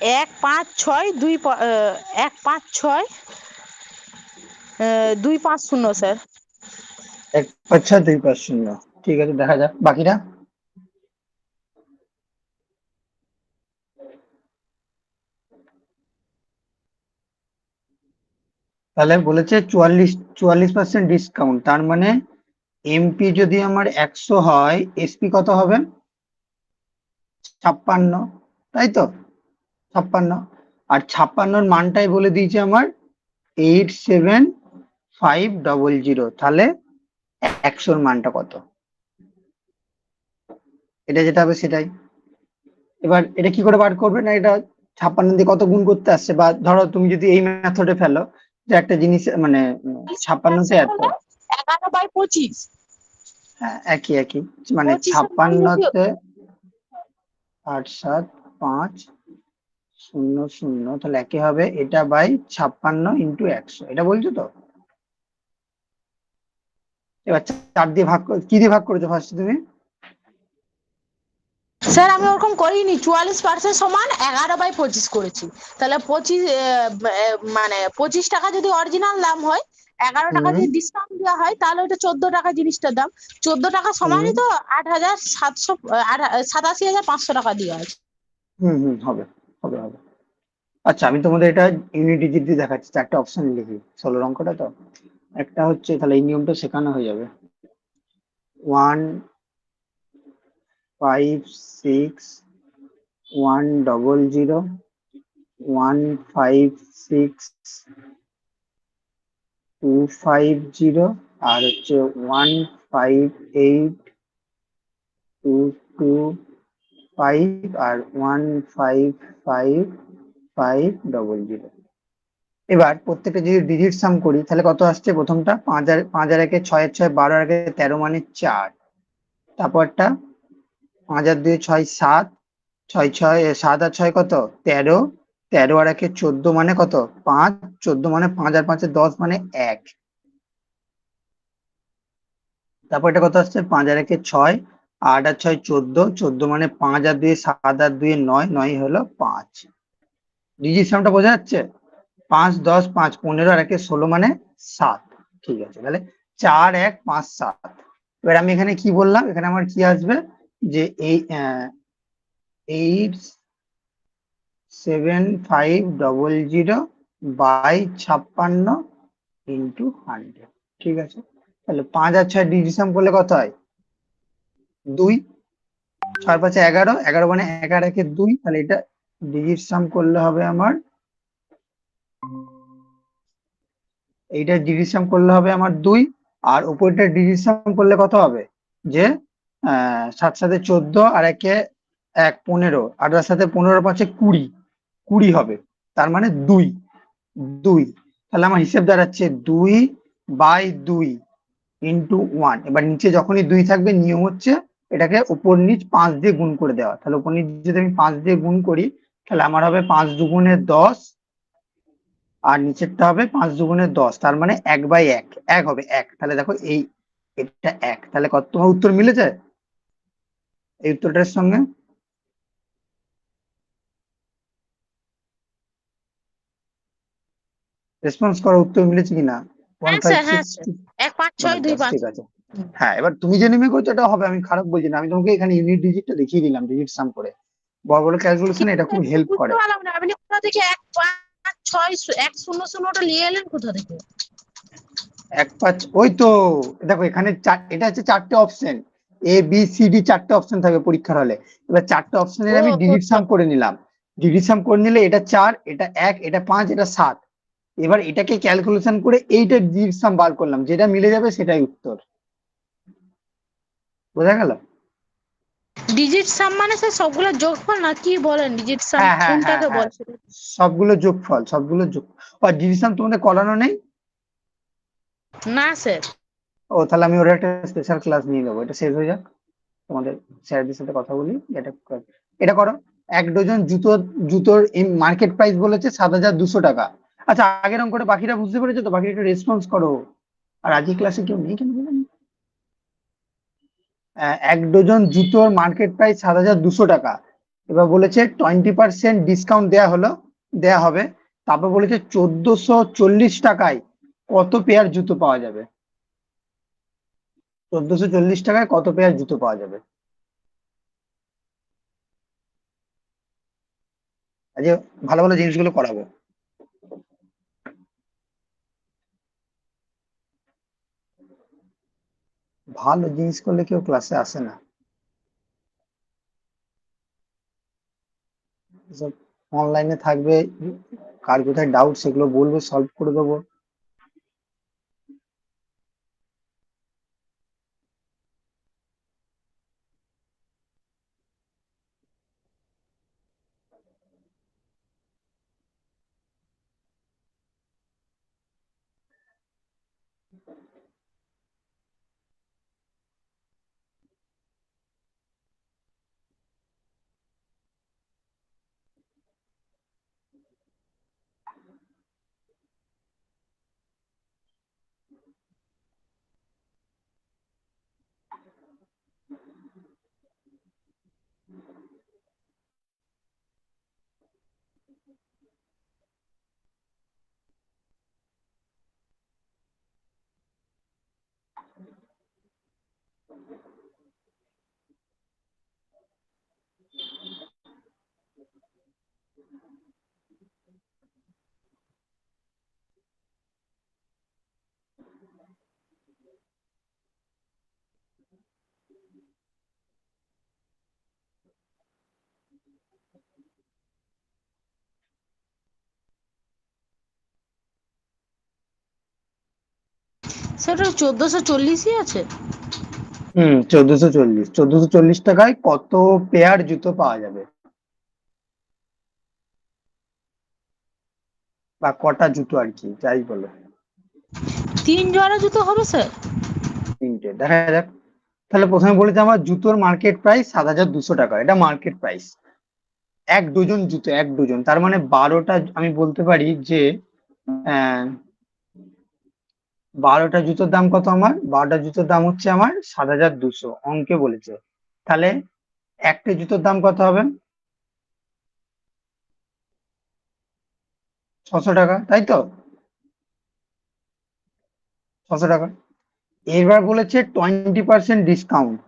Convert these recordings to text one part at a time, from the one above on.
1562550 sir. 1562550, ঠিক আছে, দেখা যাক বাকিরা। তাহলে বলেছে 44% ডিসকাউন্ট, তার মানে এমপি যদি আমার 100 হয়, এসপি কত হবে? 56, তাই তো? 56, আর 56 মানটাই বলে দিয়েছে আমার 87500। তাহলে 100 মানটা কত? এটা যেটা হবে সেটাই। এবার এটা কি করে বার করবে? না, এটা 56 দিয়ে কত গুণ করতে আসছে, বা ধরো তুমি যদি এই মেথডে ফেলো যে একটা জিনিস মানে 56তে এত, 11/25। হ্যাঁ একই একই, মানে 25 56তে 87500, তাহলে একই হবে, এটা বাই 56 × 100, এটা বলছো তো? এবার 4 দিয়ে ভাগ কি দিয়ে ভাগ করেছো ফার্স্ট তুমি? স্যার আমি ওরকম করিনি, 44% সমান 11/25 করেছি। তাহলে 25 মানে 25 টাকা যদি অরিজিনাল দাম হয়, 11 টাকা হুম যদি ডিসকাউন্ট দেওয়া হয়, তাহলে ওটা 14 টাকা জিনিসটার দাম। 14 টাকা হুম সমানই তো 87,500 টাকা দেওয়া আছে। হুম হুম, হবে হবে হবে। আচ্ছা, আমি তোমাদের এটা ইউনিট ডিজিট দিয়ে দেখাচ্ছি, 4টে অপশন লিখি, 16 অঙ্কটা তো। একটা হচ্ছে, তাহলে এই নিয়মটা শেখানো হয়ে যাবে, 156100156 250, আর হচ্ছে 1582225, আর 1555500। এবার প্রত্যেকটা যদি ডিজিট সাম করি তাহলে কত আসছে? প্রথমটা 5 আর 1 6 6, 12 আর 13 মানে 4। তারপরটা 5 আর 2 6 7, 6 6 7 আর 6 কত? 13, 13 আর 1 14 মানে কত? 5, 14 মানে 5 আর 5 10 মানে 1। তারপর এটা কত আসছে? 5 আর 1 6, 8 আর 6 14, 14 মানে 5 আর 2 7 আর 2 9, 9 হলো 5। ডিজিট সামটা বোঝা যাচ্ছে? 5 10 5 15 আর 1 16 মানে 7। ঠিক আছে, তাহলে 4 1 5 7। এবার আমি এখানে কি বললাম? এখানে আমার কি আসবে যে এই 87500 বাই 56 ইন্টু 100। ঠিক আছে, তাহলে 5 আর 6 ডিভিশন করলে কত হয়? 2। 6 5 11, 11 মানে 11 1 2, তাহলে এটা ডিজিট সাম করলে হবে আমার, এইটা ডিভিশন করলে হবে আমার 2, আর উপরটা ডিভিশন করলে কত হবে? যে 7 7 14, আর 1 1 15, আর তার সাথে 15 5 20, 20 হবে, তার মানে 2 2। তাহলে আমার হিসেব দাঁড়াচ্ছে 2/2 ইন্টু 1। এবার নিচে যখনই 2 থাকবে, নিয়ম হচ্ছে এটাকে উপর নিচ 5 দিয়ে গুণ করে দেওয়া। তাহলে উপর নিচ যদি আমি 5 দিয়ে গুণ করি, তাহলে আমার হবে 5 2 10, আর নিচেরটা হবে 5 2 10, তার মানে 1/1, 1 হবে 1। তাহলে দেখো এই এটা 1, তাহলে কত? তোমার উত্তর মিলে যায় এই উত্তরটার সঙ্গে? রেসপন্স করো, উত্তর মিলেছে কিনা? হ্যাঁ স্যার, হ্যাঁ 156, স্যার, 15625। ঠিক আছে। হ্যাঁ, এবার তুমি যে নেমে করছো এটা হবে, আমি খারাপ বলছি না, আমি তোমাকে এখানে ইউনিট ডিজিটটা দেখিয়ে দিলাম, ডিজিট সাম করে। বড় বড় ক্যালকুলেশন এটা খুব হেল্প বুঝতে করে। পারলাম না, আপনি কোথা থেকে 15610 নিয়ে এলেন কোথা থেকে? 1 5, ওই তো দেখো এখানে এটা হচ্ছে 4টে অপশন, এ বি সি ডি, 4টে অপশন থাকবে পরীক্ষার হলে। এবার 4টে অপশনের আমি ডিজিট সাম করে নিলাম। ডিজিট সাম করে নিলে এটা 4, এটা 1, এটা 5, এটা 7। এবার এটাকে ক্যালকুলেশন করে এইটা ডিজিট সাম বার করলাম, যেটা মিলে যাবে সেটাই উত্তর। বোঝা গেল? ডিজিট সাম মানে স্যার সবগুলো যোগফল না কি বলেন, ডিজিট সাম হ্যাঁ হ্যাঁ হ্যাঁ কোনটাকে হ্যাঁ, বলে সেটা? সবগুলো যোগফল, সবগুলো যোগ। আর ডিজিট সাম তোমাদের করানো নেই? না স্যার। ও তাহলে আমি ওর একটা স্পেশাল ক্লাস নিয়ে নেবো, এটা শেষ হয়ে যাক, তোমাদের স্যারদের সাথে কথা বলি। এটা করো। 1 ডজন জুতোর মার্কেট প্রাইস বলেছে 7,200 টাকা। আচ্ছা, আগের অঙ্কটা বাকিরা বুঝতে পেরেছো তো? বাকিরা একটু রেসপন্স করো। আর আজকে ক্লাসে কেউ নেই কেন বলুন? 1 ডজন জুতোর মার্কেট প্রাইস 7,200 টাকা। এবার বলেছে 20% ডিসকাউন্ট দেয়া হবে। তারপর বলেছে 1,440 টাকায় কত পেয়ার জুতো পাওয়া যাবে? 1,440 টাকায় কত পেয়ার জুতো পাওয়া যাবে? আজকে ভালো ভালো জিনিসগুলো করাবো। ভালো জিনিস করলে কেউ ক্লাসে আসে না, অনলাইনে থাকবে, কার কোথায় ডাউট সেগুলো বলবে, সলভ করে দেবো। সেটা 1440ই আছে। 1,440 টাকায় কত পেয়ার জুতো পাওয়া যাবে, বা কটা জুতো আর কি, যাই বলো। 3 জোড়া জুতো হবে স্যার। 3টে, দেখা যাক। তাহলে প্রথমে বলেছে আমার জুতোর মার্কেট প্রাইস 7,200 টাকা, এটা মার্কেট প্রাইস। 1 ডজন জুতো, 1 ডজন, তার মানে 12টা। আমি বলতে পারি যে আহ 12টা জুতোর দাম কত? আমার 12টা জুতোর দাম হচ্ছে আমার 7,200, অঙ্কে বলেছে। তাহলে একটা জুতোর দাম কত হবে? 600 টাকা, তাই তো? 600 টাকা। এবার বলেছে 20% ডিসকাউন্ট,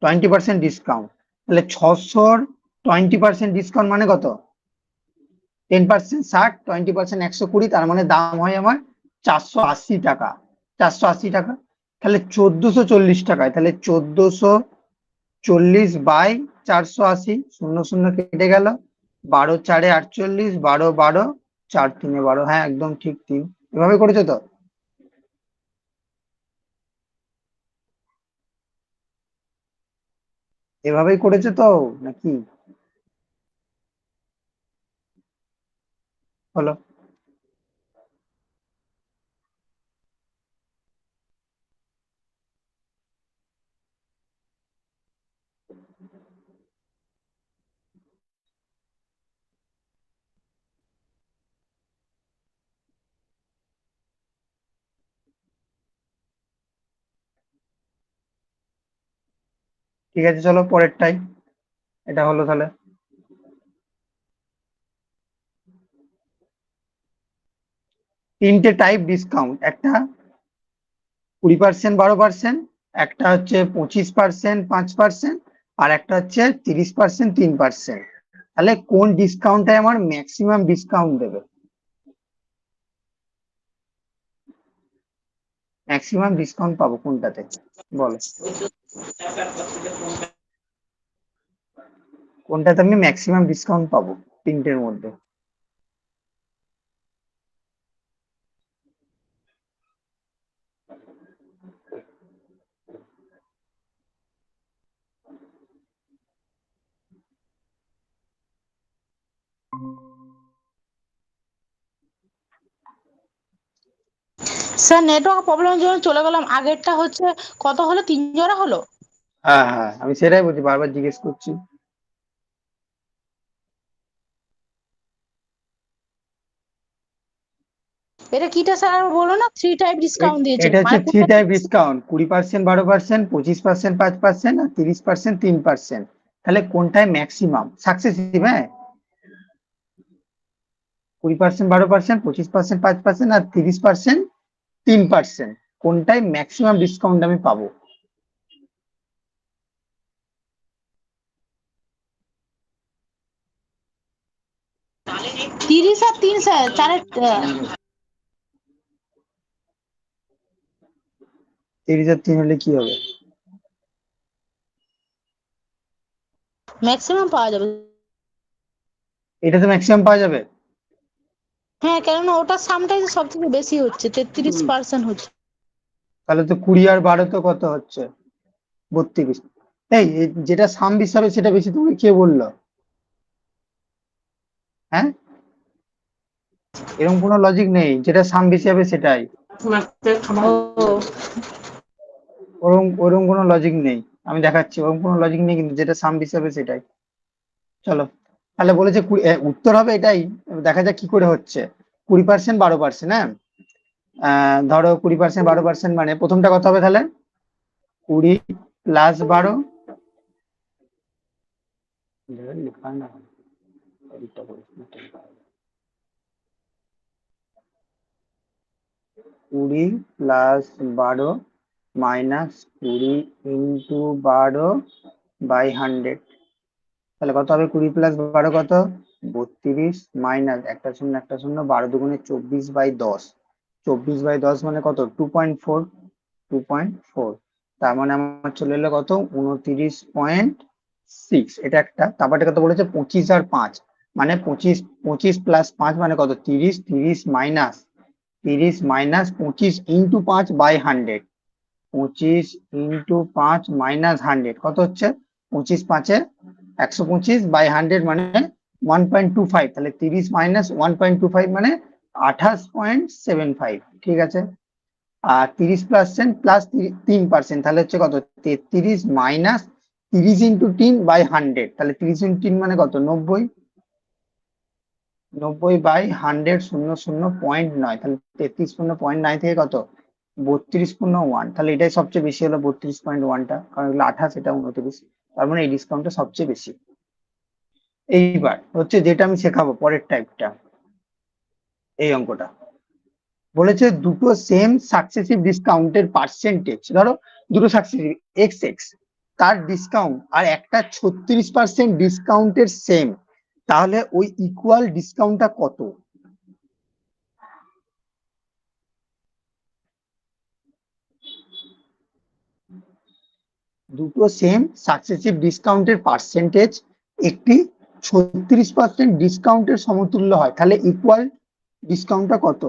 20% ডিসকাউন্ট। তাহলে 600-র 20% ডিসকাউন্ট মানে কত? 10% 60, 20% 120, তার মানে দাম হয় আমার 480 টাকা। 480 টাকা। তাহলে 1,440 টাকায়, তাহলে 1,440/480, শূন্য শূন্য কেটে গেল, 12 4 48, 12 12, 4 3 12, হ্যাঁ একদম ঠিক 3। এভাবে করেছো তো? এভাবেই করেছো তো নাকি? হলো। ঠিক আছে, চলো পরেরটাই। এটা হলো তাহলে 3টে টাইপ ডিসকাউন্ট, একটা 20% 12%, একটা হচ্ছে 25% 5%, আর একটা হচ্ছে 30% 3%। তাহলে কোন ডিসকাউন্টে আমার ম্যাক্সিমাম ডিসকাউন্ট দেবে? ম্যাক্সিমাম ডিসকাউন্ট পাবো কোনটাতে, বলো? কোনটাতে আমি ম্যাক্সিমাম ডিসকাউন্ট পাবো 3টের মধ্যে? স্যার নেটওয়ার্ক প্রবলেমের জন্য চলে গেলাম। আগেরটা হচ্ছে কত হলো, 3 জোড়া হলো। হ্যাঁ হ্যাঁ, আমি সেটাই বলছি, বারবার জিজ্ঞেস করছি। এটা কিটা স্যার বলো না, 3 টাইপ ডিসকাউন্ট দিয়েছে এটা হচ্ছে মানে 3 কোনটা টাইপ 30? ডিসকাউন্ট, 20%, 12%, 25%, 5%, আর 30%, 3%। তাহলে কোনটায় ম্যাক্সিমাম সাকসেসিভ? হ্যাঁ, 20%, 12%, 25%, 5%, আর 30%, 3%। কোনটায় ম্যাক্সিমাম ডিসকাউন্ট আমি পাবো? 30 আর 3 স্যার, চারে 30 আর 3 হলে কি হবে? ম্যাক্সিমাম পাওয়া যাবে। এটা তো ম্যাক্সিমাম পাওয়া যাবে। হ্যাঁ, কেননা ওটার সামটাই সব থেকে বেশি হচ্ছে, 33% হচ্ছে। তাহলে তো 20 আর 12 তো কত হচ্ছে? 32। এই যেটা সাম হিসাবে সেটা বেশি, তুমি কে বললো? হ্যাঁ, এরকম কোনো লজিক নেই, যেটা সাম বেশি হবে সেটাই। ও, ওরকম ওরকম কোনো লজিক নেই, আমি দেখাচ্ছি, ওরকম কোনো লজিক নেই, কিন্তু যেটা সাম বেশি হবে সেটাই। চলো, তাহলে বলেছে উত্তর হবে এটাই। দেখা যাক কি করে হচ্ছে। 20%, 12%, হ্যাঁ। ধরো 20%, 12% মানে প্রথমটা কত হবে তাহলে? 20 প্লাস 12, লেখা না, 20 প্লাস 12 মাইনাস 20 ইন্টু 12 বাই 100। তাহলে কত হবে? 20 প্লাস 12 কত? 32, মাইনাস একটা শূন্য একটা শূন্য, 12 দুগুণে 24/10। 24/10 মানে কত? 2.4। 2.4, তার মানে আমার চলে এলো কত? 29.6। এটা একটা। তারপরে কত বলেছে? 25 আর 5 মানে 25। 25 প্লাস 5 মানে কত? 30। 30 minus 25 into 5 by 100। 25 into 5 minus 100 কত হচ্ছে? 25 5-এ 125 বাই 100 মানে 1.25। তাহলে 30 মাইনাস 1.25 মানে 28.75। ঠিক আছে। আর 30% প্লাস 3%, তাহলে হচ্ছে কত? 33 মাইনাস 30 ইন্টু 3 বাই 100। তাহলে 30 ইন্টু 3 মানে কত? 90। 90 বাই 100, 00.9। তাহলে 33.9 থেকে কত? 32.1। তাহলে এটাই সবচেয়ে বেশি হলো, 32.1টা, কারণ এগুলো 28, এটা 29। তার মানে এই ডিসকাউন্টটা সবচেয়ে বেশি। এইবার হচ্ছে যেটা আমি শেখাবো পরের টাইপটা, এই অঙ্কটা। বলেছে দুটো সেম সাকসেসিভ ডিসকাউন্টের পার্সেন্টেজ, ধরো দুটো সাকসেসিভ এক্স এক্স, তার ডিসকাউন্ট আর একটা 36% ডিসকাউন্টের সেম, তাহলে ওই ইকুয়াল ডিসকাউন্টটা কত? দুটো সেম সাকসেসিভ ডিসকাউন্টের পার্সেন্টেজ একটি 36% ডিসকাউন্টের সমতুল্য হয়, তাহলে ইকুয়াল ডিসকাউন্টটা কত?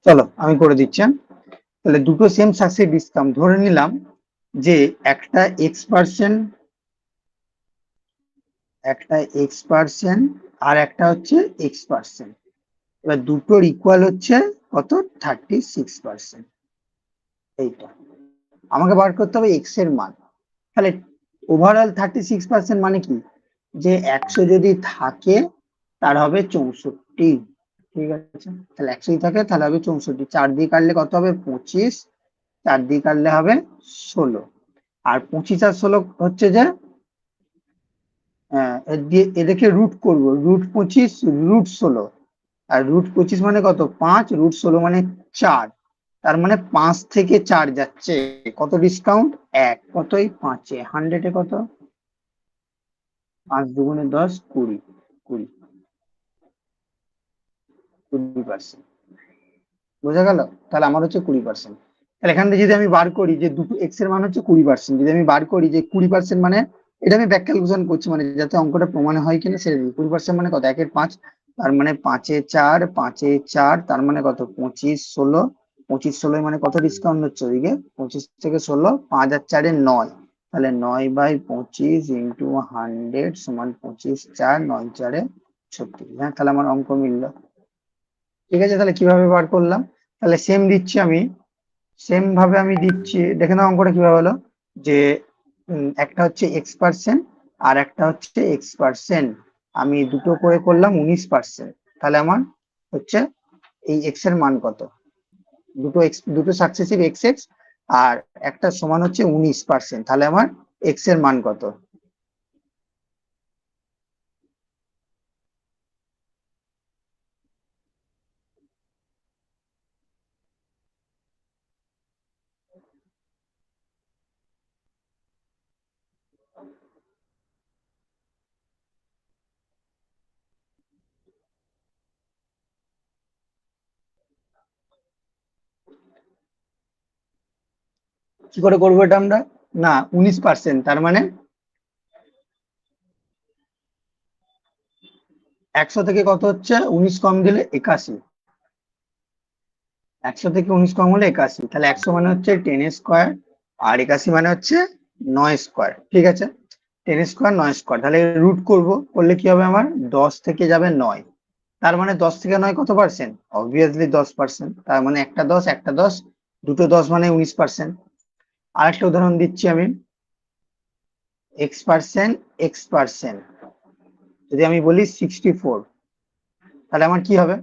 চলো আমি করে দিচ্ছি, হ্যাঁ? তাহলে দুটো সেম সাকসেস ডিসকাউন্ট ধরে নিলাম যে একটা X% আর একটা হচ্ছে X%। এবার দুটোর ইকুয়াল হচ্ছে কত? 36%। এইটা আমাকে বার করতে হবে এক্স এর মান। তাহলে ওভারঅল 36% মানে কি? যে 100 যদি থাকে তার হবে 64। ঠিক আছে, তাহলে 100 থাকে তাহলে হবে 64। 4 দিয়ে কাটলে কত হবে? 25। 4 দিয়ে কাটলে হবে 16। আর 25 আর 16 হচ্ছে যে এদেরকে রুট করবো, √25 √16। আর √25 মানে কত 5, √16 মানে 4, তার মানে 5 থেকে 4 যাচ্ছে, কত ডিসকাউন্ট 1, কত এই 5-এ 100-এ কত 5 দুগুণে 10, 20, 20%। বোঝা গেল? তাহলে আমার হচ্ছে 20%। তাহলে এখান থেকে যদি আমি বার করি যে দুটো এক্স এর মান হচ্ছে 20%, যদি আমি বার করি যে 20% মানে, এটা আমি ব্যাক ক্যালকুলেশন করছি মানে যাতে অঙ্কটা প্রমাণ হয় কিনা সেটা 20% মানে কত 1-এর 5, তার মানে 5-এ 4, 5-এ 4, তার মানে কত 25, 16, 25, 16 মানে কত ডিসকাউন্ট হচ্ছে ওইদিকে 25 থেকে 16, 5 আর 4-এ 9, তাহলে 9/25 ইন্টু 100 সমান 25, 4, 9, 4-এ 36। হ্যাঁ, তাহলে আমার অঙ্ক মিললো। ঠিক আছে, তাহলে কিভাবে বার করলাম, তাহলে সেম দিচ্ছি আমি, সেম ভাবে আমি দিচ্ছি, দেখে নাও অঙ্কটা কিভাবে হলো যে একটা হচ্ছে x%, আর একটা হচ্ছে x%, আমি দুটো করে করলাম 19%, তাহলে আমার হচ্ছে এই x এর মান কত, দুটো সাকসেসিভ x আর একটা সমান হচ্ছে 19%, তাহলে আমার x এর মান কত। কি করে করবো এটা আমরা, না 19%, তার মানে 100 থেকে কত হচ্ছে 19 কম দিলে 81, 100 থেকে 19 কম হলে 81, তাহলে 100 মানে হচ্ছে 10 স্কোয়ার, আর 81 মানে হচ্ছে 9 স্কোয়ার। ঠিক আছে, 10 স্কোয়ার 9 স্কোয়ার, তাহলে রুট করলে কি হবে আমার 10 থেকে যাবে 9, তার মানে 10 থেকে 9 কত পার্সেন্ট, অবভিয়াসলি 10%, তার মানে একটা 10 একটা 10, দুটো 10 মানে 19%। আরেকটা উদাহরণ দিচ্ছি আমি, x%, যদি আমি বলি 64, তাহলে আমার কি হবে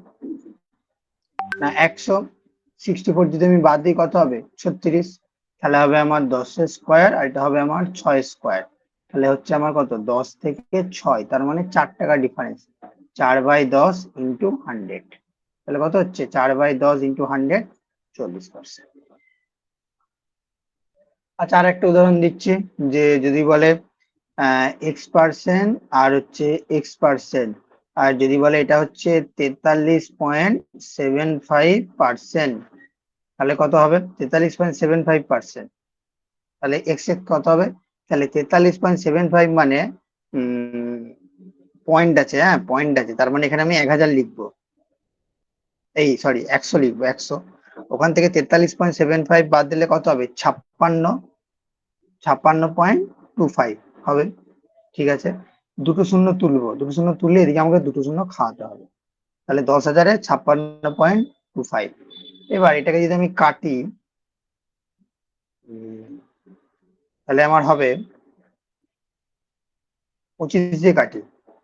না 100, 64 যদি আমি বাদ দিই কত হবে 36, তাহলে হবে আমার 10 স্কোয়ার, আর এটা হবে আমার 6 স্কোয়ার, তাহলে হচ্ছে আমার কত 10 থেকে 6, তার মানে 4 টাকা ডিফারেন্স, 4/10 ইন্টু 100, তাহলে কত হচ্ছে 4/10 ইন্টু 100, 40%। আচ্ছা, আর একটা উদাহরণ দিচ্ছি, যে যদি বলে x% আর হচ্ছে x%, আর যদি বলে এটা হচ্ছে 43.75%, তাহলে কত হবে 43.75%, তাহলে এক্স এর কত হবে, তাহলে 43.75 মানে পয়েন্ট আছে, হ্যাঁ পয়েন্ট আছে, তার মানে এখানে আমি 1000 লিখবো, এই সরি 100 লিখবো, 100, ওখান থেকে 43.75 বাদ দিলে কত হবে 56.25 হবে। ঠিক আছে, দুটো শূন্য তুলবো, দুটো শূন্য তুললে এদিকে আমাকে দুটো শূন্য খাওয়াতে হবে, তাহলে 10,000-এ 56.25। এবার এটাকে যদি আমি কাটি, তাহলে আমার হবে 25 দিয়ে কাটি,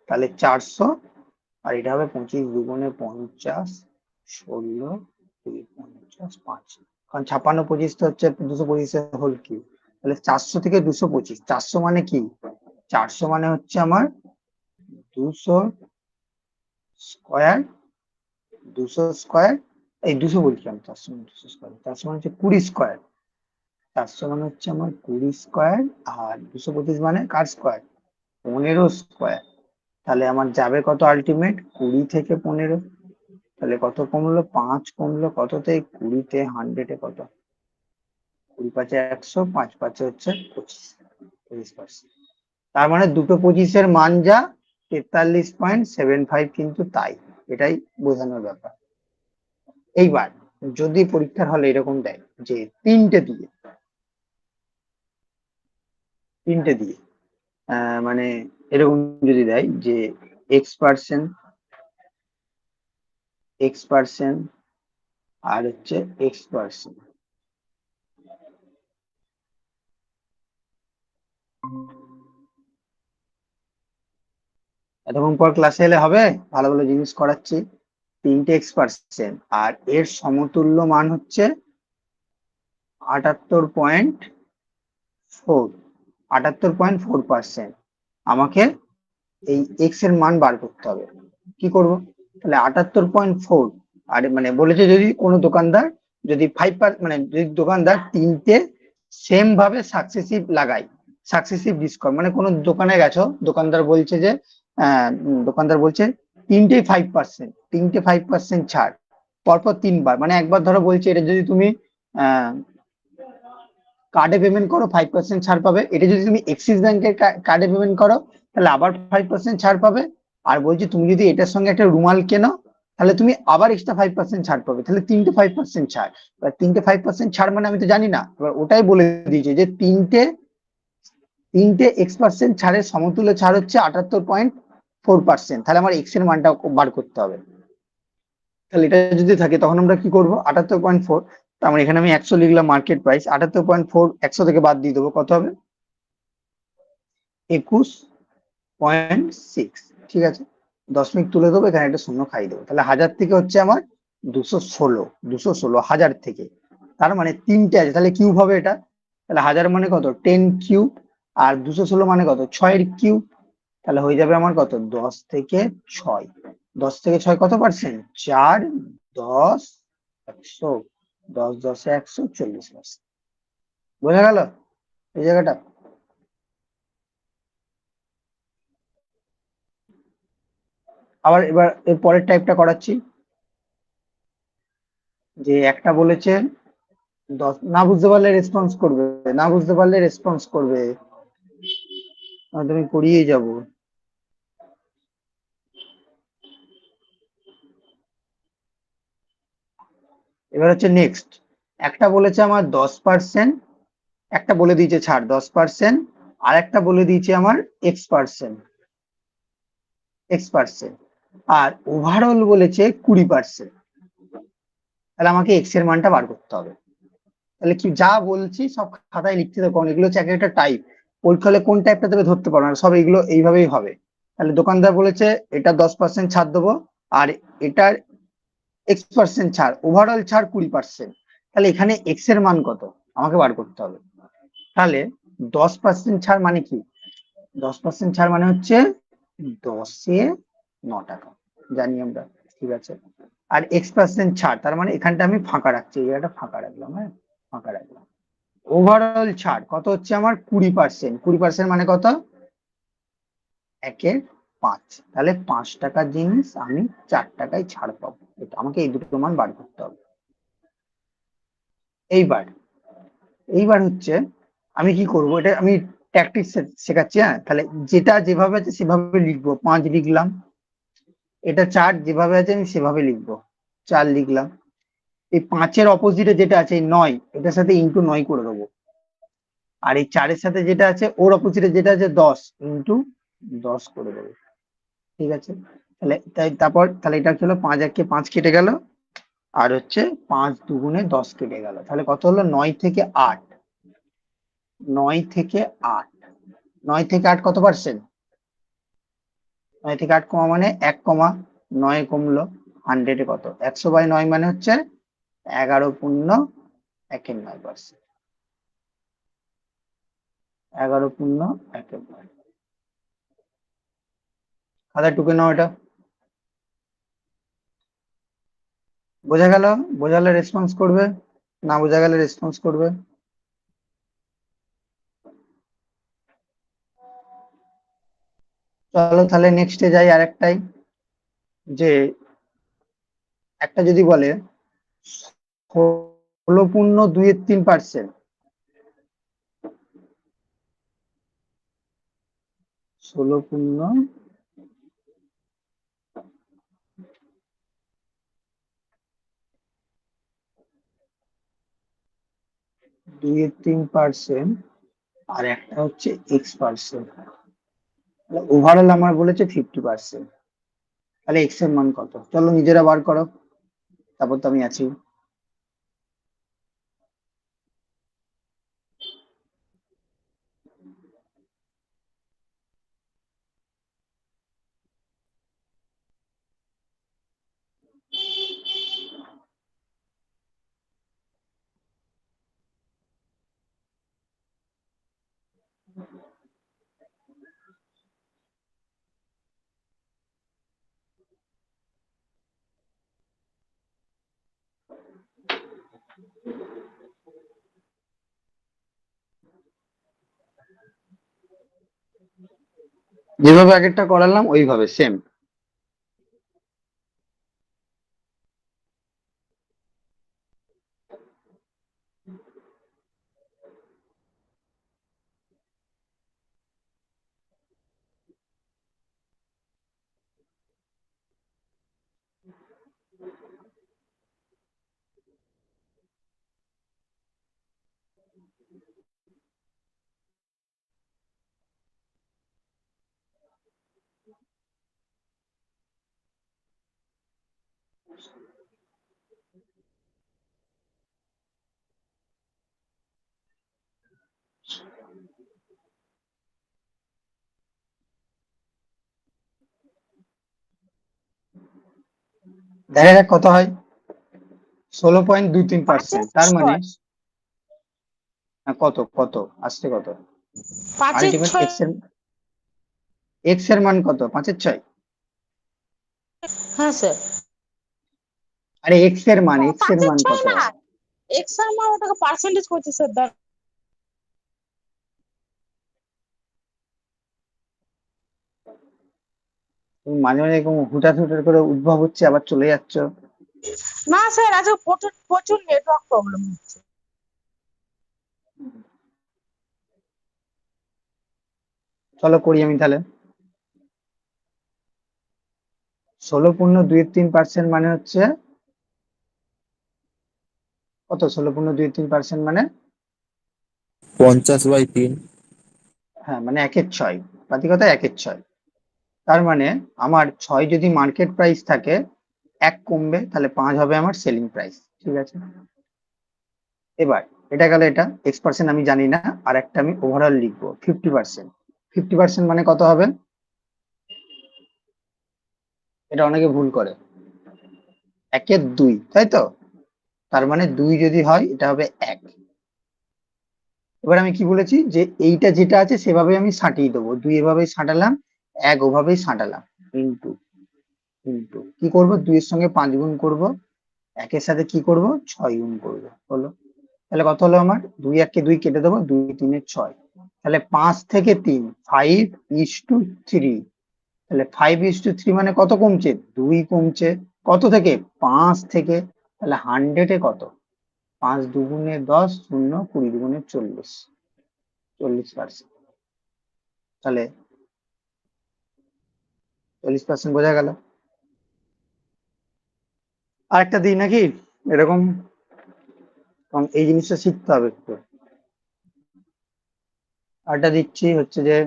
তাহলে 400, আর এটা হবে 25 দুগুণে 50, 16, 50, 5, কারণ 56, 25 তো হচ্ছে 225 হোল কিউব, তাহলে 400 থেকে 225, 400 মানে কি 400 মানে হচ্ছে আমার 200 স্কোয়ার, 200 স্কোয়ার, এই 200 বলছিলাম, 400 মানে 200 স্কোয়ার, 400 মানে হচ্ছে 20 স্কোয়ার, 400 মানে হচ্ছে আমার 20 স্কোয়ার, আর 225 মানে কার স্কোয়ার 15 স্কোয়ার, তাহলে আমার যাবে কত আলটিমেট 20 থেকে 15, তাহলে কত কমলো 5 কমলো কততে 20-তে, 100-এ কত 20-5 100, 5-5 হচ্ছে 25%, তার মানে দুটো 25-এর মান যা 43.75 কিন্তু তাই, এটাই বোঝানোর ব্যাপার। এইবার যদি পরীক্ষার হলে এরকম দেয় যে তিনটে দিয়ে মানে এরকম যদি দেয় যে x%, আর হচ্ছে x%, এতক্ষণ পর ক্লাসে এলে হবে, ভালো ভালো জিনিস করাচ্ছি, 3x%, আর এর সমতুল্য মান হচ্ছে 78.4%, আমাকে এই এক্স এর মান বার করতে হবে, কি করব তাহলে 78.4। আর মানে বলেছে যদি কোনো দোকানদার যদি 5 মানে যদি দোকানদার তিনটে সেম ভাবে সাকসেসিভ ডিসকাউন্ট, মানে কোনো দোকানে গেছো, দোকানদার বলছে তিনটেই 5%, 5% ছাড় পরপর 3 বার, মানে একবার ধরো বলছে এটা যদি তুমি আহ কার্ডে পেমেন্ট করো 5% ছাড় পাবে, এটা যদি তুমি এক্সিস ব্যাংকের কার্ডে পেমেন্ট করো তাহলে আবার 5% ছাড় পাবে, আর বলছি তুমি যদি এটার সঙ্গে একটা রুমাল কেনো তাহলে তুমি আবার এক্সট্রা 5% ছাড় পাবে, তাহলে তিনটে 5% ছাড়। এবার তিনটে 5% ছাড় মানে আমি তো জানি না, এবার ওটাই বলে দিয়েছে যে তিনটে তিনটে X% ছাড়ের সমতুল্য ছাড় হচ্ছে 78.4%, তাহলে আমার এক্স এর মানটা বার করতে হবে। তাহলে এটা যদি থাকে তখন আমরা কি করবো, 78.4, তার মানে এখানে আমি 100 লিখলাম মার্কেট প্রাইস, 78.4 100 থেকে বাদ দিয়ে দেবো, কত হবে 21.6। ঠিক আছে, দশমিক তুলে দেবো, এখানে একটা শূন্য খাই দেবো, তাহলে 1000 থেকে হচ্ছে আমার 216, 1000 থেকে, তার মানে তিনটে আছে, তাহলে কিউব হবে এটা, তাহলে 1000 মানে কত 10 কিউব, আর 216 মানে কত 6 এর কিউব, তাহলে হয়ে যাবে আমার কত 10 থেকে 6, 10 থেকে 6 কত পার্সেন্ট, 4, 10, 100, 10 100 40%। বোঝা গেল এই জায়গাটা? আবার এবার এর পরের টাইপটা করাচ্ছি, যে একটা বলেছে 10, না বুঝতে পারলে রেসপন্স করবে, না বুঝতে পারলে রেসপন্স করবে, আমি করিয়ে যাব। এবার হচ্ছে নেক্সট, একটা বলেছে আমার 10%, একটা বলে দিয়েছে ছাড় 10%, আর একটা বলে দিয়েছে আমার X%, আর ওভারঅল বলেছে 20%, তাহলে আমাকে এক্স এর মানটা বার করতে হবে। তাহলে কি যা বলছি সব খাতায় লিখতে হবে, কারণ এগুলো হচ্ছে এক একটা টাইপ, পরীক্ষা হলে কোন টাইপটা দেবে ধরতে পারো না, সব এগুলো এইভাবেই হবে। তাহলে দোকানদার বলেছে এটা 10% ছাড় দেবো, আর এটার X% ছাড়, ওভারঅল ছাড় 20%, তাহলে এখানে এক্স এর মান কত আমাকে বার করতে হবে। তাহলে 10% ছাড় মানে কি, 10% ছাড় মানে হচ্ছে 10 এ 9 টাকা, জানি আমরা, ঠিক আছে। আর X% ছাড়, তার মানে এখানটা আমি ফাঁকা রাখছি, এই জায়গাটা ফাঁকা রাখলাম, হ্যাঁ ফাঁকা রাখলাম। ওভারঅল ছাড় কত হচ্ছে আমার 20%, 20% মানে কত 1/5, তাহলে 5 টাকার জিনিস আমি 4 টাকায় ছাড় পাবো, এটা আমাকে এই দুটো মান বার করতে হবে। এইবার এইবার হচ্ছে আমি কি করব, এটা আমি ট্যাকটিক্স শেখাচ্ছি, হ্যাঁ তাহলে যেটা যেভাবে আছে সেভাবে লিখবো, 5 লিখলাম, এটা 4 যেভাবে আছে আমি সেভাবে লিখবো, 4 লিখলাম, এই 5-এর অপোজিটে যেটা আছে 9, এটার সাথে ইন্টু 9 করে দেবো, আর এই 4-এর সাথে যেটা আছে ওর অপোজিটে যেটা আছে 10 ইন্টু 10 করে দেবো, ঠিক আছে। তাহলে তারপর তাহলে এটা হলো 5 5 কেটে গেল, আর হচ্ছে 5 2 10 কেটে গেল, তাহলে কত হলো 9 থেকে 8, 9 থেকে 8, 9 থেকে 8 কত পার্সেন্ট, 9 থেকে 8 কমা মানে 1, 9 কমলো, 100-এ কত 100/9 মানে হচ্ছে 11.9%, 11.9, খাতায় টুকে নাও এটা। বোঝা গেল? বোঝালে রেসপন্স করবে, না বোঝা গেলে রেসপন্স করবে। চলো তাহলে নেক্সটে যাই, আরেকটাই, যে একটা যদি বলে 16.2-3%, 16.2-3%, আর একটা হচ্ছে X%, ওভারঅল আমার বলেছে 50%, তাহলে এক্স এর মান কত, চলো নিজেরা বার করো, তারপর তো আমি আছি। যেভাবে আগেরটা করালাম ওইভাবে সেম। দেখা যাক কত হয়। 16.23%, পাঁচের তার মানে ছয়। কত কত আসছে কত? পাঁচের আলটিমেট ছয়। এক্স এর মান কত? 5/6? হ্যাঁ স্যার। আরে এক্স এর পাঁচের মান ছয় কত? না, এক্স আমার ওটাকে পার্সেন্টেজ করছি স্যার। তুমি মাঝে মাঝে এরকম হুটার হুটার করে উদ্ভব হচ্ছে, আবার চলে যাচ্ছ। না স্যার, আজকে প্রচুর প্রচুর নেটওয়ার্ক প্রবলেম হচ্ছে। চলো করি আমি তাহলে। 16.23% মানে হচ্ছে কত? 16.23% মানে 50/3। হ্যাঁ, মানে 1/6, বাকি কথা 1/6। তার মানে আমার 6 যদি মার্কেট প্রাইস থাকে, 1 কমবে, তাহলে 5 হবে আমার সেলিং প্রাইস। ঠিক আছে, এবার এটা গেল, এটা X% আমি জানি না। আর একটা আমি ওভারঅল লিখবো 50%। 50% মানে কত হবে? এটা অনেকে ভুল করে, 1/2, তাই তো? তার মানে 2 যদি হয় এটা হবে 1। এবার আমি কি বলেছি, যে এইটা যেটা আছে সেভাবে আমি সাঁটিয়ে দেবো। 2 এভাবেই সাঁটালাম, 1 ওভাবেই সাঁটালাম, ইন্টু ইন্টু কি করব, 2 এর সঙ্গে 5 গুণ করব, 1 এর সাথে কি করব, 6 গুণ করব। হলো, তাহলে কত হলো আমার? 2 1 2 কেটে দেবো, 2 3 6। তাহলে 5 থেকে 3, 5:3। তাহলে 5:3 মানে কত কমছে? 2 কমছে। কত থেকে? 5 থেকে। তাহলে 100-এ কত? 5 দুগুণে 10, 0 20 দুগুণে 40, 40%। তাহলে 40% বোঝা গেল। আর একটা দিই নাকি এরকম? এবং এই জিনিসটা শিখতে হবে একটু। আরটা দিচ্ছি হচ্ছে যে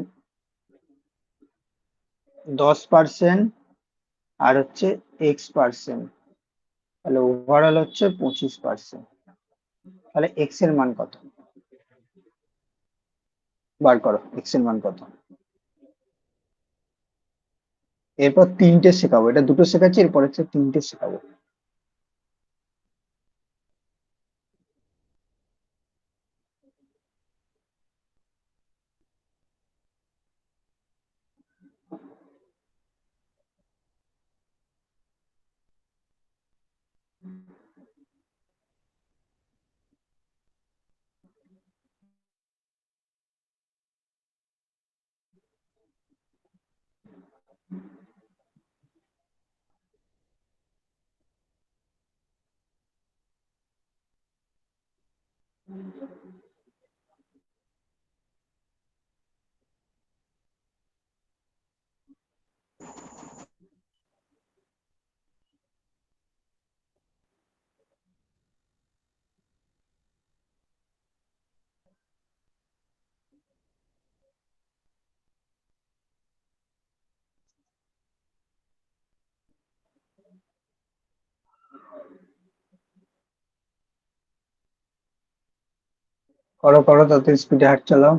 10% আর হচ্ছে X%, তাহলে ওভারঅল হচ্ছে 25%। তাহলে এক্স এর মান কত? বার করো এক্স এর মান কত। এরপর 3টে শেখাবো, এটা 2টো শেখাচ্ছি, এরপর হচ্ছে 3টে শেখাবো। করো করো, তত স্পিডে হাঁট চালাও।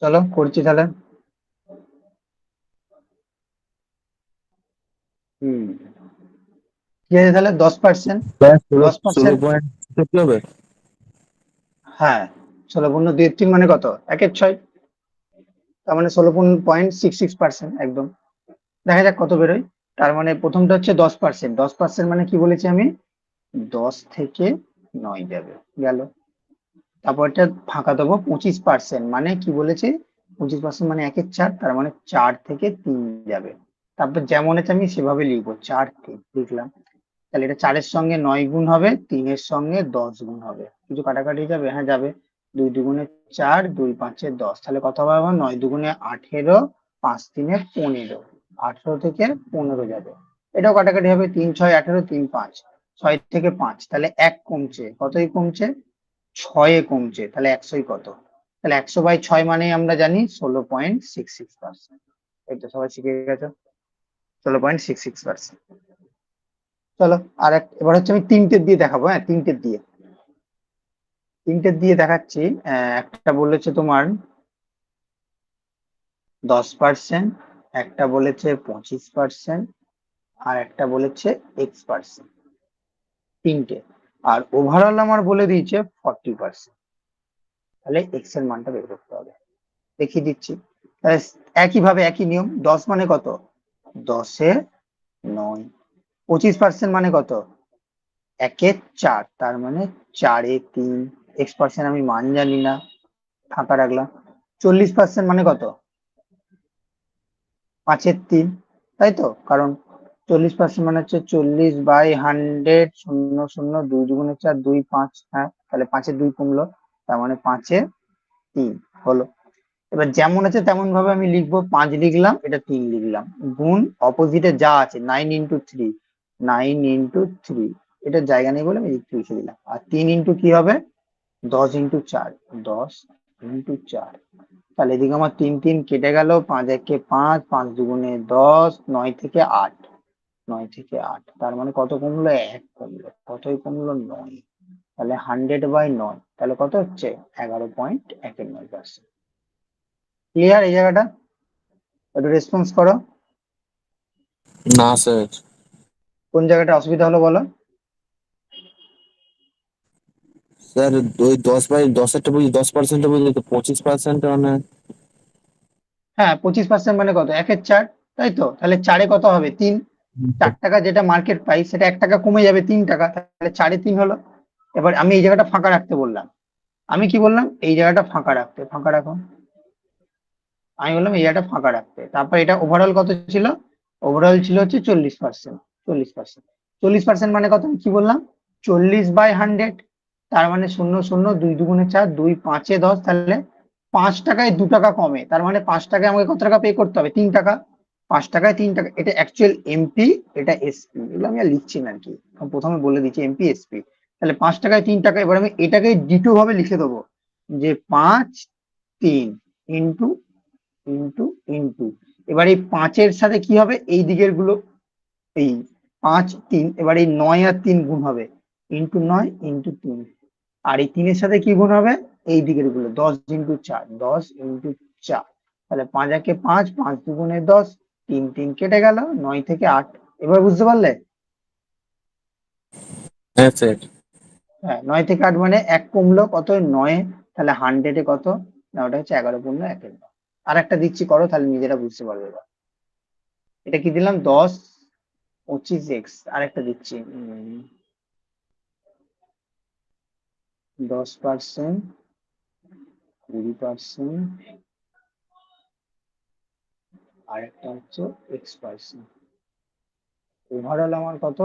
চলো করছি তাহলে। হুম, ঠিক আছে, তাহলে 10%। ষোলো 10%, 16.6 হবে। হ্যাঁ, 16.23 মানে কত? 1/6। তার মানে 16.66%, একদম। দেখা যাক কত বেরোয়। তার মানে প্রথমটা হচ্ছে 10%, 10% মানে কি বলেছি আমি, 10 থেকে 9 যাবে, গেল। তারপরটা ফাঁকা দেবো 25%, মানে কি বলেছি, 25% মানে 1/4, তার মানে 4 থেকে 3 যাবে। তারপর যেমন আছে আমি সেভাবে লিখবো, 4 3 লিখলাম। তাহলে এটা 4-এর সঙ্গে 9 গুণ হবে, 3-এর সঙ্গে 10 গুণ হবে। কিছু কাটাকাটি যাবে, হ্যাঁ যাবে। 2 2 4, 2 5 10, তাহলে কত হবে আমার, 9 2 18, 5 3 15, 18 থেকে 15 যাবে। এটাও কাটাকাটি হবে, 3 6 18, 3 5, 6 থেকে 5, তাহলে 1 কমছে, কতই কমছে, 6 কমছে, তাহলে 100 কত, তাহলে 100/6 মানে আমরা জানি 16.66%। এই তো সবাই শিখে গেছো, 16.66%। চলো এবার হচ্ছে আমি তিনটের দিয়ে দেখাবো, হ্যাঁ তিনটের দিয়ে দেখাচ্ছি। একটা বলেছে তোমার 10%, একটা বলেছে 25%, আর একটা বলেছে X%, তিনটে। আর ওভারঅল আমার বলে দিয়েছে 40%। তাহলে এক্স এর মানটা বের করতে হবে, দেখিয়ে দিচ্ছি। তাহলে একইভাবে একই নিয়ম, 10 মানে কত, 10-এ 9, 25% মানে কত, 1-এ 4, তার মানে 4-এ 3, X% আমি মান জানি না, ফাঁকা রাখলাম। 40% মানে কত, 5-এর 3, তাই তো, কারণ 40% মানে হচ্ছে 40/100, 0 0, 2 2 4, 2 5, হ্যাঁ তাহলে 5-এ 2 কমলো, তার মানে 5-এ 3 হলো। এবার যেমন আছে তেমন ভাবে আমি লিখবো, 5 লিখলাম, এটা 3 লিখলাম, গুণ অপোজিটে যা আছে 9 × 3, 9 × 3, এটা জায়গা নেই বলে আমি লিখে দিলাম। আর 3 ইন্টু কি হবে, 10 × 4, 10 × 4, তাহলে এদিকে আমার 3 3 কেটে গেল, 5 1-এ 5, 5 2 10, 9 থেকে 8, 9 থেকে 8, তার মানে কত কমলো, 1 কমলো, কতই কমলো, 9। তাহলে 100/9, তাহলে কত হচ্ছে, 11.19%। ক্লিয়ার এই জায়গাটা, একটু রেসপন্স করো, না স্যার। কোন জায়গাটা অসুবিধা হলো বলো। স্যার ওই 10/10-এরটা বুঝি, 10%-টা বুঝি, তো 25% মানে। হ্যাঁ 25% মানে কত, 1-এর 4, তাই তো, তাহলে 4-এ কত হবে, 3, 4 টাকা যেটা মার্কেট প্রাইস সেটা 1 টাকা কমে যাবে, 3 টাকা, তাহলে 4-এ 3 হলো। এবার আমি এই জায়গাটা ফাঁকা রাখতে বললাম, আমি কি বললাম, এই জায়গাটা ফাঁকা রাখতে, ফাঁকা রাখো, আমি বললাম এই জায়গাটা ফাঁকা রাখতে। তারপর এটা ওভারঅল কত ছিল, ওভারঅল ছিল হচ্ছে 40%, 40%, 40% মানে কত, আমি কি বললাম, 40/100, তার মানে 0 0, 2 2 4, 2 5-এ 10, তাহলে 5 টাকায় 2 টাকা কমে, তার মানে 5 টাকায় আমাকে কত টাকা পে করতে হবে, 3 টাকা, 5 টাকায় 3 টাকা, এটা অ্যাকচুয়াল এমপি, এটা এসপি, এগুলো আমি আর লিখছি না আর কি, প্রথমে বলে দিচ্ছি এমপি এসপি। তাহলে 5 টাকায় 3 টাকা, এবার আমি এটাকে দ্বিতীয় ভাবে লিখে দেবো, যে 5 3 ইন্টু ইন্টু ইন্টু, এবার এই 5-এর সাথে কি হবে, এই দিকের গুলো, এই 5 3, এবার এই 9 আর 3 গুণ হবে, ইন্টু 9 ইন্টু 3, আর এই 3-এর সাথে কি গুণ হবে, এই দিকের গুলো, 10 × 4, 10 × 4, তাহলে 5 1-এ 5, 5 2 10, 3 3 কেটে গেল, 9 থেকে 8। এবার বুঝতে পারলে, হ্যাঁ স্যার। হ্যাঁ 9 থেকে 8 মানে 1 কমলো, কত, 9-এ, তাহলে 100-এ কত, না ওটা হচ্ছে 11 × 1-এর 9। আর একটা দিচ্ছি করো, তাহলে নিজেরা বুঝতে পারবে এবার। এটা কি দিলাম, 10 25x, আরেকটা দিচ্ছি, 10%, 20%, আরেকটা হচ্ছে X%, ওভারঅল আমার কত,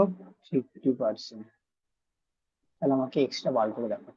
50%। তাহলে আমাকে এক্সট্রা বার করে দেখো।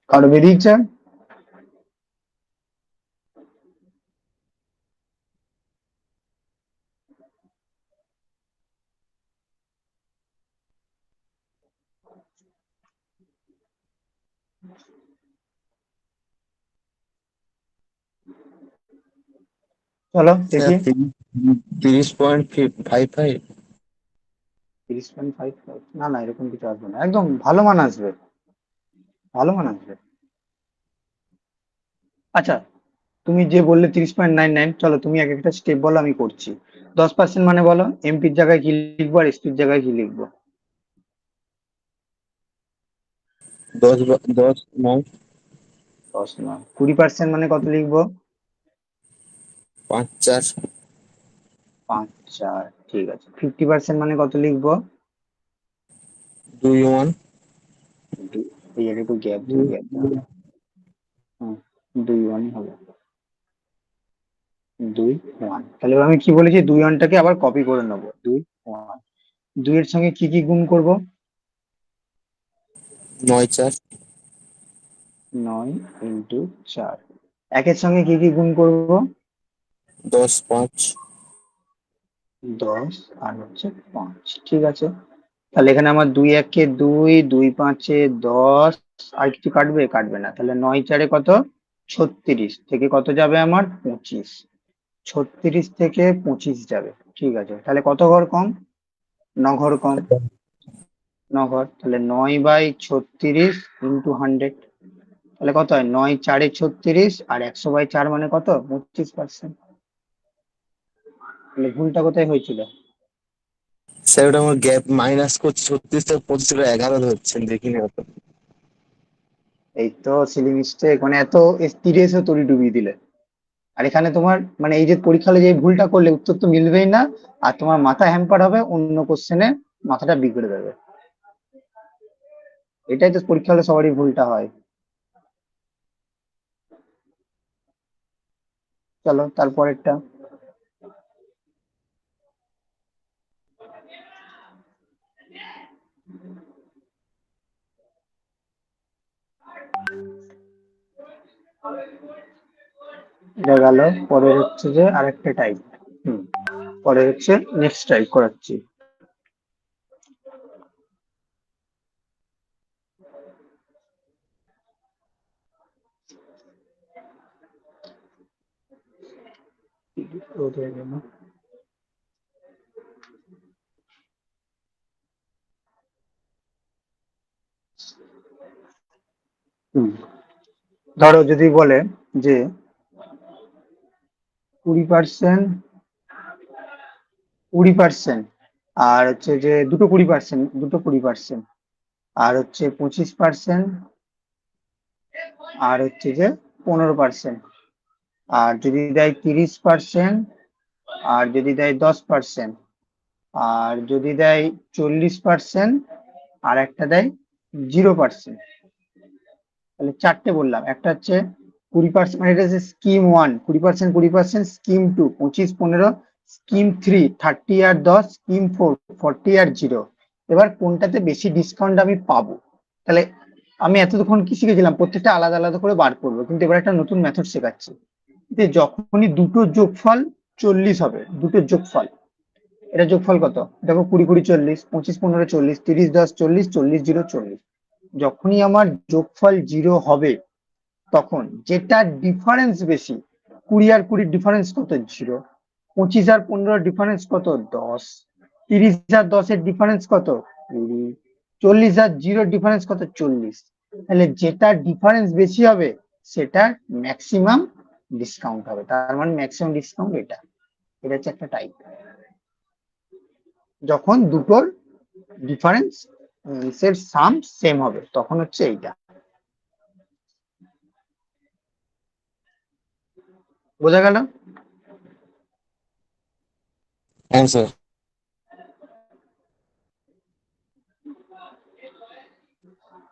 কারো বেরিয়েছে? চলো স্যার দেখি। 30.55। 30.55, না না এরকম কিছু আসবে না, একদম ভালো মান আসবে, ভালো মান আসবে। আচ্ছা, তুমি যে বললে 30.99, চলো তুমি এক একটা স্টেপ বলো, আমি করছি। 10% মানে বলো, এমপির জায়গায় কি লিখবো আর এসপির জায়গায় কি লিখবো? 10 9। 10 নয়। 20% মানে কত লিখবো? 5 4। 5 4, ঠিক আছে। 50% মানে কত লিখবো? 2 1। এই এর একটু গ্যাপ দিই, গ্যাপ দাও। হুম, 2 1 হবে। 2 1, তাহলে এবার আমি কি বলেছি, 2 1টাকে আবার কপি করে নেবো। 2 1, 2 এর সঙ্গে কি কি গুণ করব? 9 4। 9 ইন্টু 4। একের সঙ্গে কি কি গুণ করব? 10 5। 10 আর হচ্ছে 5, ঠিক আছে। তাহলে এখানে আমার 2 1 2, 2 5 10, আর কিছু কাটবে? কাটবে না। তাহলে 9 4 কত? 36 থেকে কত যাবে আমার? 25। 36 থেকে 25 যাবে, ঠিক আছে। তাহলে কত ঘর কম? 9 ঘর কম। 9 ঘর, তাহলে 9/36 ইন্টু 100, তাহলে কত হয়? 9 4 36, আর 100/4 মানে কত? 25%। তাহলে ভুলটা কোথায় হয়েছিল? স্যার ওটা আমার গ্যাপ মাইনাস করছে, 36 থেকে 25 করে 11 ধরছেন, দেখিনি অত। এই তো সিলি মিস্টেক, মানে এত তীরে এসে তড়ি ডুবিয়ে দিলে। আর এখানে তোমার মানে এই যে পরীক্ষা হলে যে ভুলটা করলে উত্তর তো মিলবেই না, আর তোমার মাথা হ্যাম্পার হবে, অন্য কোশ্চেনে মাথাটা বিগড়ে দেবে। এটাই তো পরীক্ষা হলে সবারই ভুলটা হয়। চলো তারপরেরটা। এটা গেল। পরের হচ্ছে যে আরেকটা টাইপ। হুম, পরে হচ্ছে নেক্সট টাইপ করাচ্ছি। হুম, ধরো যদি বলে যে 20%, 20%, আর হচ্ছে যে দুটো 20%, দুটো 20%, আর হচ্ছে 25%, আর হচ্ছে যে 15%, আর যদি দেয় 30%, আর যদি দেয় 10%, আর যদি দেয় 40%, আর একটা দেয় 0%। তাহলে চারটে বললাম। একটা হচ্ছে 20%, মানে এটা হচ্ছে স্কিম 1, 20%, 20%, স্কিম 2, 25 15, স্কিম 3, 30 আর 10, স্কিম 4, 40 আর 0। এবার কোনটাতে বেশি ডিসকাউন্ট আমি পাবো? তাহলে আমি এতক্ষণ কি শিখেছিলাম, প্রত্যেকটা আলাদা আলাদা করে বার করবো, কিন্তু এবার একটা নতুন মেথড শেখাচ্ছি। যে যখনই দুটো যোগফল 40 হবে, দুটো যোগফল, এটা যোগফল কত? দেখো 20 20 40, 25 15 40, 30 10 40, 40 0 40। যখনই আমার যোগফল 0 হবে, তখন যেটা ডিফারেন্স বেশি, 20 আর 20 ডিফারেন্স কত? 0। 25 আর 15 ডিফারেন্স কত? 10। 30 আর 10 ডিফারেন্স কত? 20। 40 আর 0 ডিফারেন্স কত? 40। তাহলে যেটা ডিফারেন্স বেশি হবে সেটার ম্যাক্সিমাম ডিসকাউন্ট হবে, তার মানে ম্যাক্সিমাম ডিসকাউন্ট এটা। এটা হচ্ছে একটা টাইপ, যখন দুটোর ডিফারেন্স এর সাম সেম হবে তখন হচ্ছে এইটা। বোঝা গেল? হ্যাঁ স্যার।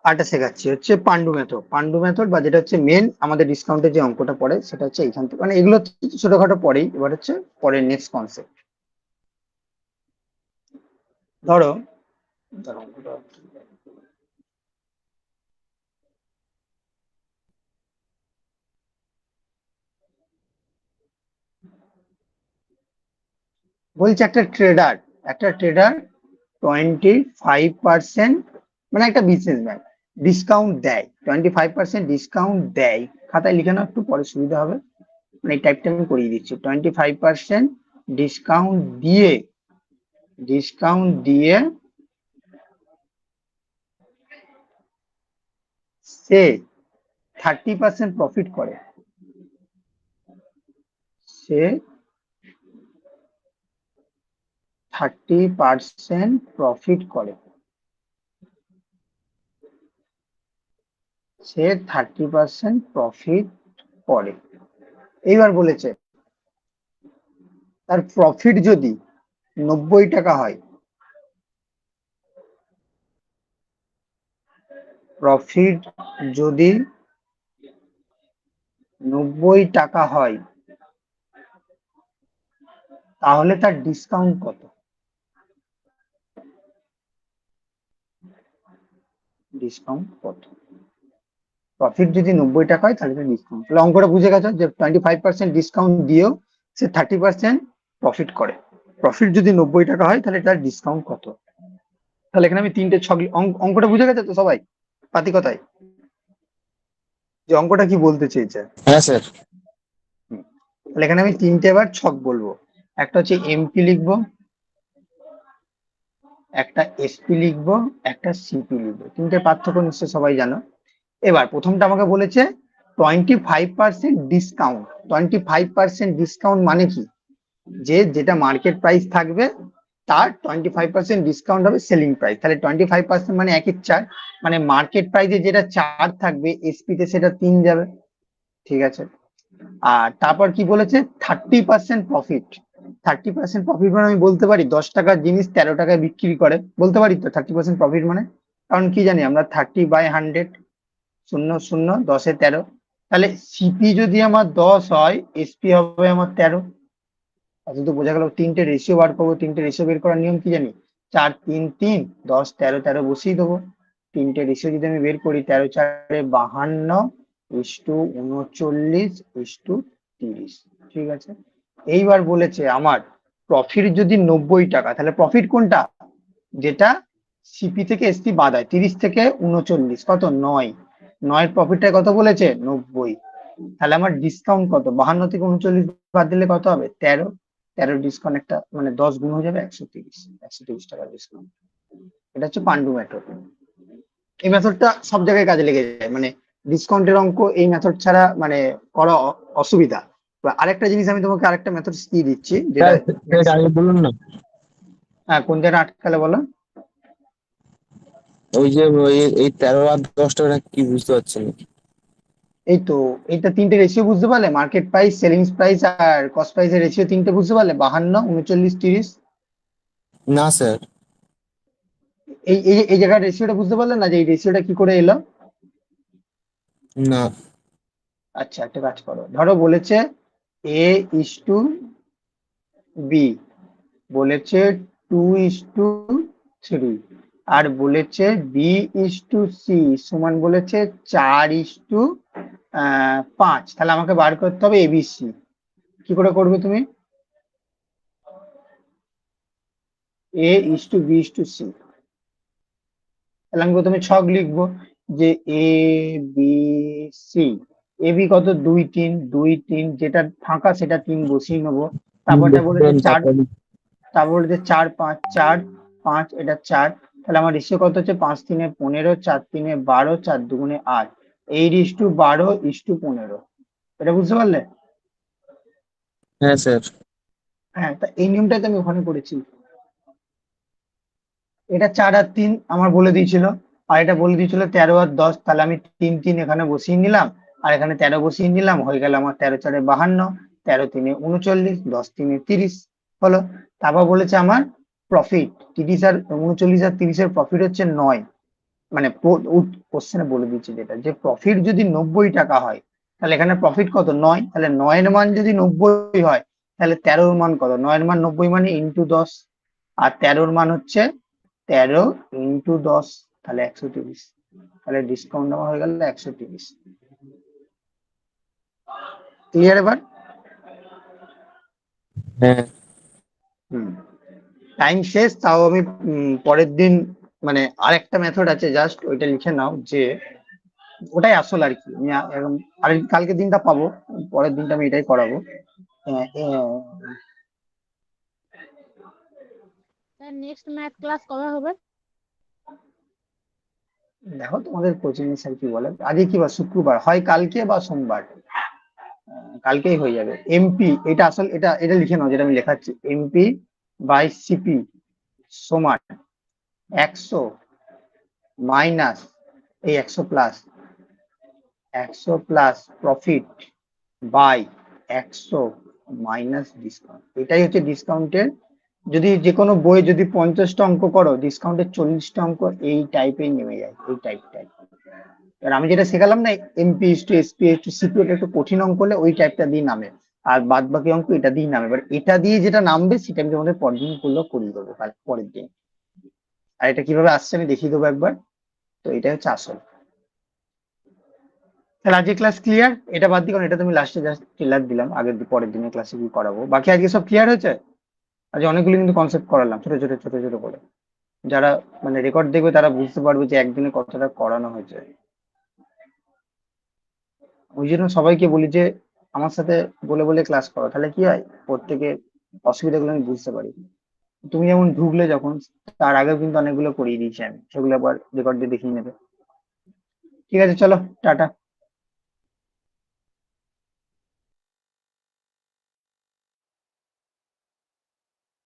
আরটা শেখাচ্ছি হচ্ছে পান্ডু মেথড। পান্ডু মেথড বা যেটা হচ্ছে মেন আমাদের ডিসকাউন্টের যে অঙ্কটা পড়ে সেটা হচ্ছে এইখান থেকে, মানে এগুলো ছোটখাটো পড়েই। এবার হচ্ছে পরের নেক্সট কনসেপ্ট। ধরো, বলছে একটা ট্রেডার 25%, মানে একটা বিজনেসম্যান ডিসকাউন্ট দেয়, 25% ডিসকাউন্ট দেয়। খাতায় লিখে নাও একটু, পরে সুবিধা হবে, মানে এই টাইপটা আমি করিয়ে দিচ্ছি। 25% ডিসকাউন্ট দিয়ে সে 30% প্রফিট করে। সে 30% প্রফিট করে। সে 30% প্রফিট করে। এইবার বলেছে তার প্রফিট যদি 90 টাকা হয়, প্রফিট যদি 90 টাকা হয়, তাহলে তার ডিসকাউন্ট কত? ডিসকাউন্ট কত? প্রফিট যদি 90 টাকা হয় তাহলে তার ডিসকাউন্ট, তাহলে অঙ্কটা বুঝে গেছো যে 25% ডিসকাউন্ট দিয়েও সে 30% প্রফিট করে। প্রফিট যদি 90 টাকা হয় তাহলে তার ডিসকাউন্ট কত? তাহলে এখানে আমি তিনটে ছক, অঙ্কটা বুঝে গেছে তো সবাই পাতি কথায় যে অঙ্কটা কি বলতে চেয়েছে? হ্যাঁ স্যার। তাহলে এখানে আমি তিনটে এবার ছক বলবো। একটা হচ্ছে এমপি লিখবো, একটা এসপি লিখবো, একটা সিপি লিখবো। তিনটে পার্থক্য নিশ্চয় সবাই জানো। এবার প্রথমটা আমাকে বলেছে 25% ডিসকাউন্ট। 25% ডিসকাউন্ট মানে কি? যে যেটা মার্কেট প্রাইস থাকবে তার 25% ডিসকাউন্ট হবে সেলিং প্রাইস। তাহলে 25% মানে 1/4, মানে মার্কেট প্রাইসে যেটা 4 থাকবে এসপি তে সেটা 3 যাবে। ঠিক আছে। আর তারপর কি বলেছে? 30% প্রফিট। 30% প্রফিট মানে আমি বলতে পারি 10 টাকার জিনিস 13 টাকায় বিক্রি করে, বলতে পারি তো 30% প্রফিট মানে। কারণ কি জানি আমরা 30/100, 0 0 10 এ 13। তাহলে সিপি যদি আমার 10 হয়, এসপি হবে আমার 13। অত তো বোঝা গেল। তিনটে রেশিও বার করবো, তিনটে রেশিও বের করার নিয়ম কি জানি? 4 3 3 10 13 13 বসিয়ে দেবো। তিনটে রেশিও যদি আমি বের করি, 13 4 52 ইস্টু 39 ইস্টু 30। ঠিক আছে। এইবার বলেছে আমার প্রফিট যদি 90 টাকা, তাহলে প্রফিট কোনটা? যেটা সিপি থেকে এসপি বাদ হয়, 30 থেকে 39 কত? 9। 9 প্রফিটটা কত বলেছে? 90। তাহলে আমার ডিসকাউন্ট কত? 52 থেকে 39 বাদ দিলে কত হবে? 13। 13 ডিসকাউন্ট একটা মানে 10 গুণ হয়ে যাবে 130। 130 টাকা ডিসকাউন্ট। এটা হচ্ছে পান্ডু মেথড। এই মেথডটা সব জায়গায় কাজে লেগে যায়, মানে ডিসকাউন্টের অঙ্ক এই মেথড ছাড়া মানে করা অসুবিধা। আরেকটা জিনিস আমি তোমাকে আরেকটা মেথড শিখিয়ে দিচ্ছি, যেটা স্যার এটা আগে বলুন না। হ্যাঁ, কোন জায়গায় আটকালে বলো। ওই যে এই 13 আর 10 টাকা কি বুঝতে পারছেন? এই তো, এইটা তিনটে রেশিও বুঝতে পারলে, মার্কেট প্রাইস, সেলিং প্রাইস আর কস্ট প্রাইসের রেশিও তিনটে বুঝতে পারলে, 52 39 30। না স্যার। এই জায়গার রেশিওটা বুঝতে পারলে না, যে এই রেশিওটা কি করে এলো? না। আচ্ছা, একটা কাজ করো, ধরো বলেছে এ ইস টু বি, বলেছে 2:3, আর বলেছে বি ইস টু সি সমান বলেছে 4:5। তাহলে আমাকে বার করতে হবে এবিসি। কি করে করবে তুমি? A is to B is to C. তাহলে আমি প্রথমে ছক লিখবো যে A B C. A B কত? 2 3 2 3, যেটা ফাঁকা সেটা 3 বসিয়ে নেবো। তারপরটা বলেছে 4, তারপর বলেছে 4 5 4 5, এটা 4। তাহলে আমার রেশিও কত হচ্ছে? 5 3 15, 4 3 12, 4 2 8। 8:12 ইস টু 15। এটা বুঝতে পারলে? হ্যাঁ স্যার। হ্যাঁ, তা এই নিয়মটাই তো আমি ওখানে করেছি। এটা 4 আর 3 আমার বলে দিয়েছিল, আর এটা বলে দিয়েছিল 13 আর 10। তাহলে আমি 3 3 এখানে বসিয়ে নিলাম, আর এখানে 13 বসিয়ে নিলাম, হয়ে গেল আমার 13 4 52, 13 3 39, 10 3 30 হলো। তারপর বলেছে আমার প্রফিট 30 আর 39 আর 30 এর প্রফিট হচ্ছে 9। মানে কোশ্চেনে বলে দিচ্ছি যেটা, যে প্রফিট যদি 90 টাকা হয়, তাহলে এখানে প্রফিট কত? 9। তাহলে 9 এর মান যদি 90 হয়, তাহলে 13 এর মান কত? 9 এর মান 90 মানে ইন্টু 10, আর 13 এর মান হচ্ছে 13 ইন্টু 10, তাহলে 130। তাহলে ডিসকাউন্ট আমার হয়ে গেল 130। ক্লিয়ার এবার? হ্যাঁ। টাইম শেষ, তাও আমি পরের দিন মানে আরেকটা মেথড আছে, জাস্ট ওইটা লিখে নাও, যে ওটাই আসল আর কি। আমি এখন আর কালকে দিনটা পাবো, পরের দিনটা আমি এটাই করাবো। স্যার নেক্সট ম্যাথ ক্লাস কবে হবে? দেখো তোমাদের কোচিং স্যার কি বলে। আজকে কি বার? শুক্রবার, হয় কালকে বা সোমবার। কালকেই হয়ে যাবে। এমপি, এটা আসল, এটা এটা লিখে নাও যেটা আমি লেখাচ্ছি। এমপি বাই সিপি সমান 100 মাইনাস এই 100 plus profit by 100 minus discount. এটাই হচ্ছে ডিসকাউন্টের। যদি যে কোনো বই যদি 50টা অঙ্ক করো, ডিসকাউন্টের 40টা অঙ্ক এই টাইপেই নেমে যায়, এই টাইপটাই। এবার আমি যেটা শেখালাম না, MP to SP to CP, ওটা একটু কঠিন অঙ্ক হলে ওই টাইপটা দিয়ে নামে, আর বাদ বাকি অঙ্ক এটা দিয়ে নামে। এবার এটা দিয়ে যেটা নামবে সেটা আমি তোমাদের পরের দিন করলেও করিয়ে দেবো, কাল পরের দিন। আর এটা কিভাবে আসছে আমি দেখিয়ে দেবো একবার। তো এটা হচ্ছে আসল। তাহলে আজকে ক্লাস ক্লিয়ার? এটা বাদ দিয়ে, কারণ এটা তুমি লাস্টে জাস্ট ক্লিয়ার দিলাম, আগের পরের দিনের ক্লাসে কি করাবো। বাকি আজকে সব ক্লিয়ার হয়েছে? আজ অনেকগুলো কিন্তু কনসেপ্ট করালাম, ছোট ছোট ছোট ছোট করে। যারা মানে রেকর্ড দেখবে তারা বুঝতে পারবে যে একদিনে কতটা করানো হয়েছে। ওই জন্য সবাইকে বলি যে আমার সাথে বলে বলে ক্লাস করো, তাহলে কি হয়, প্রত্যেকে অসুবিধাগুলো আমি বুঝতে পারি। তুমি যেমন ঢুকলে যখন, তার আগেও কিন্তু অনেকগুলো করিয়ে দিয়েছি আমি, সেগুলো আবার রেকর্ড দিয়ে দেখিয়ে নেবে। ঠিক আছে, চলো, টাটা।